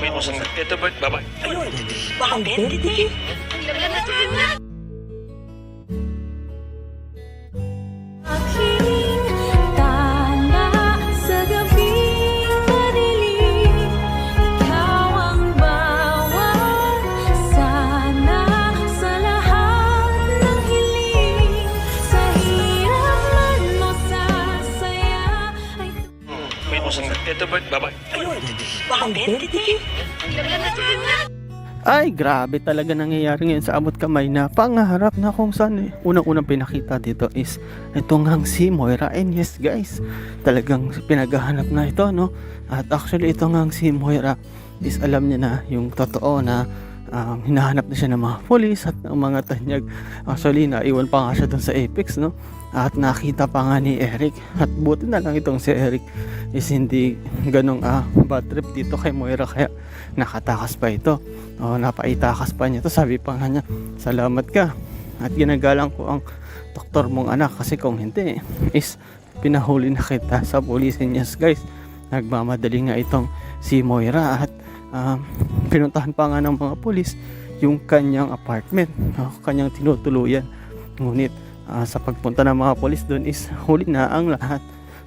May kusang ito ba? Baba. Ayun, baka identity. Aking tala sa gabing madilim, ikaw ang bawat sana sa lahat ng hiling. Sa hirap man o sa saya ay May kusang ito ba? Baba. Ayun, baka identity. Ay, grabe talaga nangyayari ngayon sa abot kamay na pangarap na kung saan unang-unang pinakita dito is itong hang si Moira. And yes guys, talagang pinaghahanap na ito, no? At actually itong hang si Moira is alam niya na yung totoo na hinahanap na siya ng mga polis at ng mga tanyag. Actually naiwan pa nga siya dun sa Apex, no? At nakita pa nga ni Eric. At buti na lang itong si Eric is hindi ganong bad trip dito kay Moira, kaya nakatakas pa ito. Napaitakas pa niya to. Sabi pa nga niya, salamat ka at ginagalang ko ang doktor mong anak, kasi kung hindi is pinahuli na kita sa police. Yes guys, nagmamadali nga itong si Moira at pinuntahan pa nga ng mga polis yung kanyang apartment, kanyang tinutuluyan. Ngunit sa pagpunta ng mga polis doon is huli na ang lahat,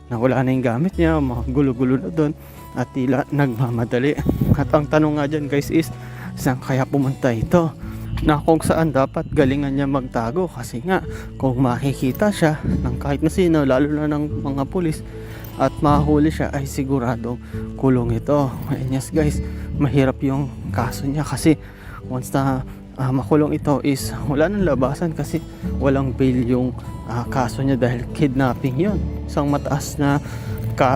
na wala na yung gamit niya, mga gulo-gulo na doon at tila nagmamadali. At ang tanong nga dyan guys is, saan kaya pumunta ito, na kung saan dapat galingan niya magtago? Kasi nga kung makikita siya ng kahit na sino, lalo na ng mga pulis, at mahuli siya, ay siguradong kulong ito. And yes guys, mahirap yung kaso niya, kasi once na makulong ito is wala nang labasan, kasi walang bail yung kaso niya dahil kidnapping yon, isang mataas na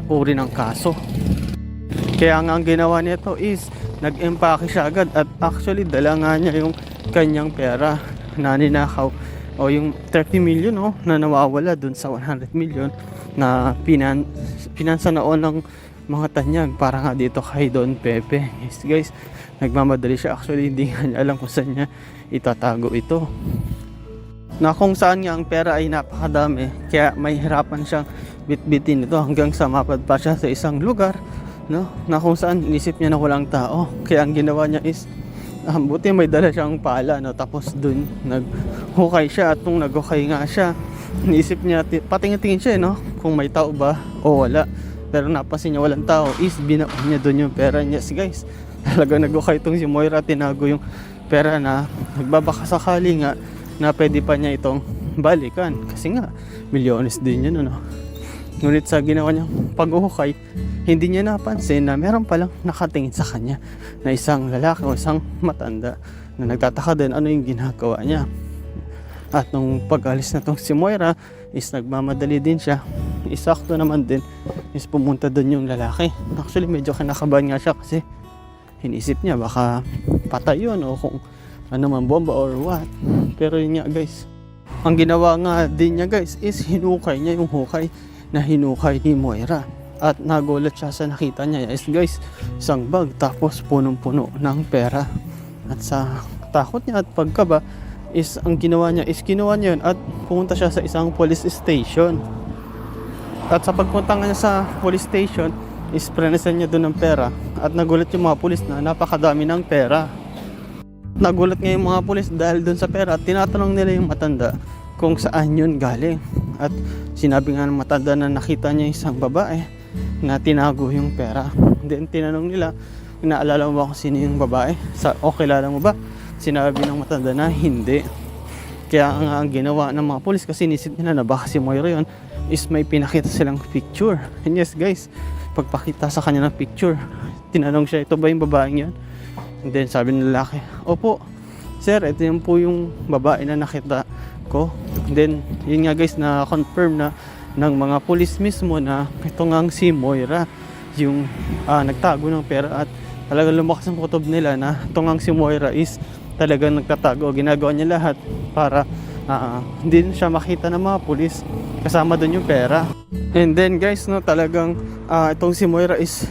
uri ng kaso. Kaya nga ang ginawa nito is nag-empake siya agad, at actually dala nga niya yung kanyang pera na ninakaw, o yung 30 million na nawawala dun sa 100 million na pinansa noon ng mga tanyag para nga dito kay Don Pepe. Yes guys, nagmamadali siya. Actually hindi nga niya alam kung saan niya itatago ito, na kung saan nga ang pera ay napakadami, kaya may hirapan siyang bitbitin ito hanggang sa mapadpa siya sa isang lugar, no, na kung saan inisip niya na walang tao. Kaya ang ginawa niya is buti may dala siyang pala, no, tapos dun naghukay siya. At nung naghukay nga siya, inisip niya, patingin-tingin siya, no, kung may tao ba o wala. Pero napansin niya walang tao, is binaon niya dun yung pera niya. Yes guys, talaga naghukay itong si Moira, tinago yung pera na nagbabaka sakali nga na pwede pa niya itong balikan, kasi nga milyones din yun, no. Ngunit sa ginawa niyang paghuhukay, hindi niya napansin na meron palang nakatingin sa kanya na isang lalaki o isang matanda na nagtataka din ano yung ginagawa niya. At nung pag-alis na tong si Moira is nagmamadali din siya, isakto naman din is pumunta doon yung lalaki. Actually medyo kinakabahan nga siya, kasi inisip niya baka patay yun o kung ano man, bomba or what. Pero yun nga guys, ang ginawa nga din niya guys is hinukay niya yung hukay na hinukay ni Moira. At nagulat siya sa nakita niya is guys, isang bag tapos punong-puno ng pera. At sa takot niya at pagkaba is ang ginawa niya is kinuha niya yun at pumunta siya sa isang police station. At sa pagpunta niya sa police station is prenesan niya doon ng pera, at nagulat yung mga pulis na napakadami ng pera. Nagulat nga yung mga pulis dahil doon sa pera, at tinatanong nila yung matanda kung saan yun galing. At sinabi nga ng matanda na nakita niya isang babae na tinago yung pera. Then tinanong nila, inaalala mo ba kung sino yung babae? O kilala mo ba? Sinabi ng matanda na hindi. Kaya nga ang ginawa ng mga pulis, kasi inisip nila na baka si Moira yun, is may pinakita silang picture. And yes guys, pagpakita sa kanya ng picture, tinanong siya, ito ba yung babaeng yun? And then sabi ng lalaki, opo sir, ito yung po yung babae na nakita ko. And then yun nga guys, na confirm na ng mga pulis mismo na ito nga si Moira yung nagtago ng pera. At talagang lumakas ang kutob nila na ito nga si Moira is talagang nagtatago. Ginagawa niya lahat para hindi siya makita ng mga pulis, kasama doon yung pera. And then guys, no, talagang itong si Moira is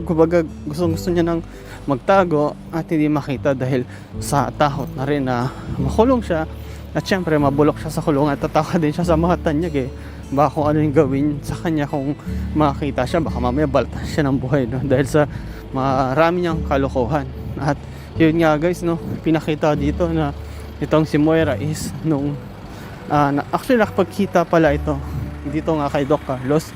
kumbaga gusto niya nang magtago at hindi makita dahil sa takot na rin na makulong siya. At syempre mabulok siya sa kulungan at tataka din siya sa mga tanyag baka kung ano yung gawin sa kanya kung makita siya, baka mamaya balatan siya ng buhay, no? Dahil sa marami niyang kalokohan. At yun nga guys, no, pinakita dito na itong si Moira is nung actually nakapagkita pala ito dito nga kay Doc Carlos,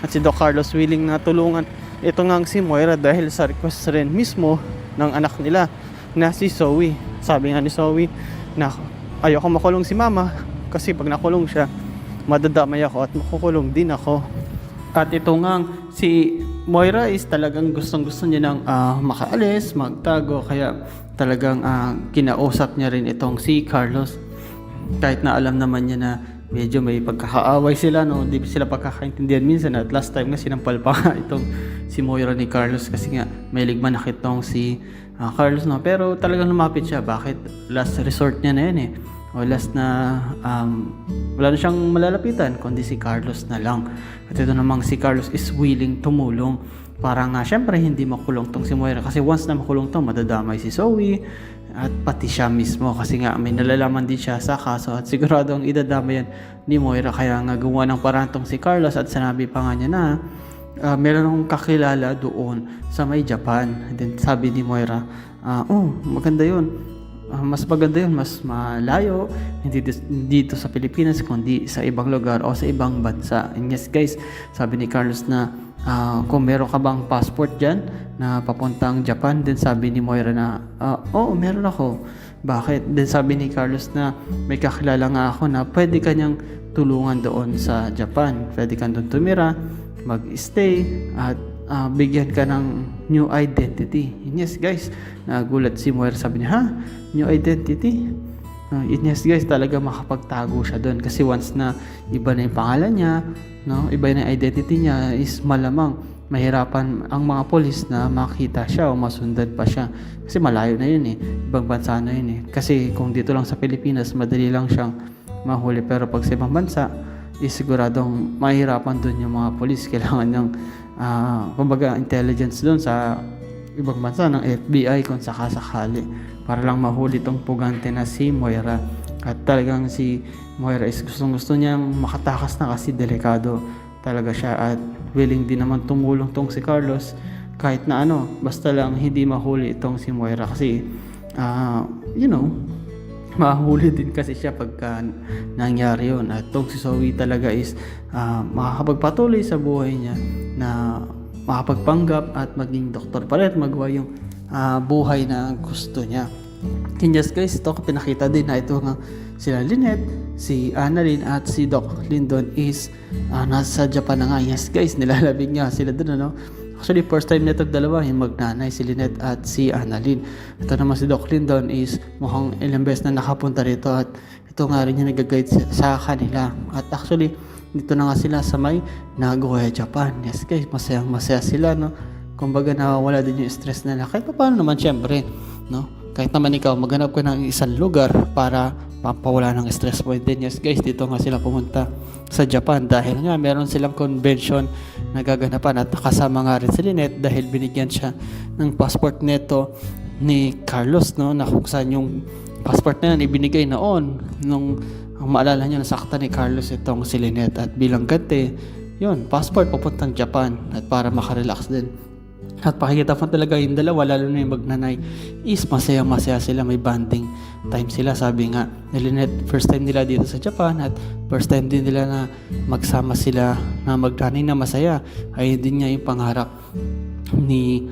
at si Doc Carlos willing na tulungan ito nga si Moira dahil sa request rin mismo ng anak nila na si Zoe. Sabi nga ni Zoe na ayoko makulong si mama kasi pag nakulong siya madadamay ako at makukulong din ako. At ito nga si Moira is talagang gustong gusto niya nang makaalis, magtago, kaya talagang kinausap niya rin itong si Carlos kahit na alam naman niya na medyo may pagkakaaway sila, no, hindi sila pagkakaintindihan minsan. At last time nga sinampal pa itong si Moira ni Carlos kasi nga may ligmanakit tong si Carlos, no, pero talagang lumapit siya. Bakit? Last resort niya na yan eh, o last na wala na siyang malalapitan kundi si Carlos na lang. At ito namang si Carlos is willing tumulong para nga syempre hindi makulong tong si Moira, kasi once na makulong tong madadamay si Zoe at pati siya mismo, kasi nga may nalalaman din siya sa kaso at siguradong idadamay yan ni Moira. Kaya nga gumawa ng paraan tong si Carlos at sinabi pa nga niya na meron akong kakilala doon sa may Japan. And then sabi ni Moira, maganda yun, mas maganda yun, mas malayo, hindi dito sa Pilipinas kundi sa ibang lugar o sa ibang bansa. And yes guys, sabi ni Carlos na kung meron ka bang passport dyan na papuntang Japan. Then sabi ni Moira na oo, meron ako. Bakit? Then sabi ni Carlos na may kakilala nga ako na pwede kanyang tulungan doon sa Japan, pwede kang doon tumira, mag-stay at bigyan ka ng new identity. Yes guys, nagulat si Moira, sabi niya, ha? New identity? Yes guys, talaga makapagtago siya doon kasi once na iba na yung pangalan niya, no, iba na yung identity niya, is malamang mahirapan ang mga polis na makita siya o masundan pa siya kasi malayo na yun eh, ibang bansa na yun eh. Kasi kung dito lang sa Pilipinas madali lang siyang mahuli, pero pag sa ibang bansa is siguradong mahirapan doon yung mga polis. Kailangan ng kumbaga intelligence doon sa ibang bansa ng FBI kung sakasakali para lang mahuli tong pugante na si Moira. At talagang si Moira is gustong-gusto niyang makatakas na kasi delikado talaga siya at willing din naman tumulong tong si Carlos kahit na ano, basta lang hindi mahuli itong si Moira kasi mahuli din kasi siya pagka nangyari yun. At itong si Zoe talaga is makakapagpatuloy sa buhay niya na makapagpanggap at maging doktor pa rin at magawa yung buhay na gusto niya. And yes guys, ito pinakita din na ito nga sila Lynette, si Annalyn at si Doc Lyndon is nasa Japan na nga. Yes guys, nilalabig nga sila dun, ano. Actually first time nitong dalawa yung magnanay, si Lynette at si Annalyn. Ito naman si Doc Lyndon is mukhang ilang beses na nakapunta rito at ito nga rin yung nag-guide sa kanila. At actually dito na nga sila sa may Nagoya, Japan. Yes guys, masayang masaya sila, no. Kumbaga nawawala din yung stress nila kahit paano naman syempre, no. Kahit naman ikaw maghanap ka ng isang lugar para pampawala ng stress mo. Then yes guys, dito nga sila pumunta sa Japan dahil nga meron silang convention na gaganapan at nakasama nga rin si Lynette dahil binigyan siya ng passport neto ni Carlos, no, na kung saan yung passport na yan ibinigay noon nung ang maalala niya nasaktan ni Carlos itong si Lynette at bilang ganti yun, passport papuntang Japan at para makarelax din. At pakikita pa talaga yung dalawa, lalo na yung magnanay, is masaya-masaya sila, may bonding time sila. Sabi nga ni Lynette, first time nila dito sa Japan at first time din nila na magsama sila na magnanay na masaya. Ayun din niya yung pangarap ni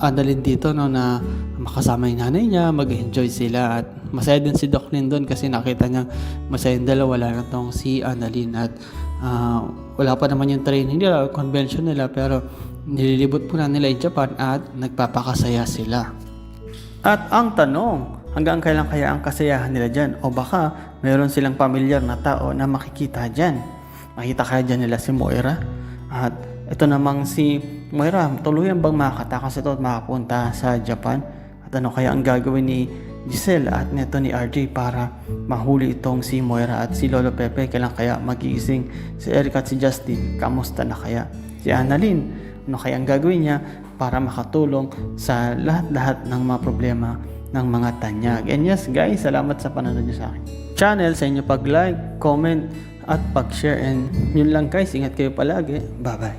Annalyn dito, no, na makasama yung nanay niya, mag-enjoy sila. At masaya din si Doc Lyndon kasi nakita niya masaya yung dalawa, wala na tong si Annalyn. At wala pa naman yung training nila, convention nila, pero nililibot po na nila yung Japan at nagpapakasaya sila. At ang tanong, hanggang kailan kaya ang kasayahan nila dyan? O baka mayroon silang pamilyar na tao na makikita dyan? Makita kaya dyan nila si Moira? At ito namang si Moira, tuluyan bang makakatakas ito at makapunta sa Japan? At ano kaya ang gagawin ni Giselle at neto ni RJ para mahuli itong si Moira? At si Lolo Pepe, kailan kaya magigising si Eric at si Justin? Kamusta na kaya si Annalyn? Ano kaya ang gagawin niya para makatulong sa lahat-lahat ng mga problema ng mga tanyag? And yes guys, salamat sa panonood niyo sa akin channel, sa inyo pag-like, comment at pag-share. And yun lang guys, ingat kayo palagi. Bye bye.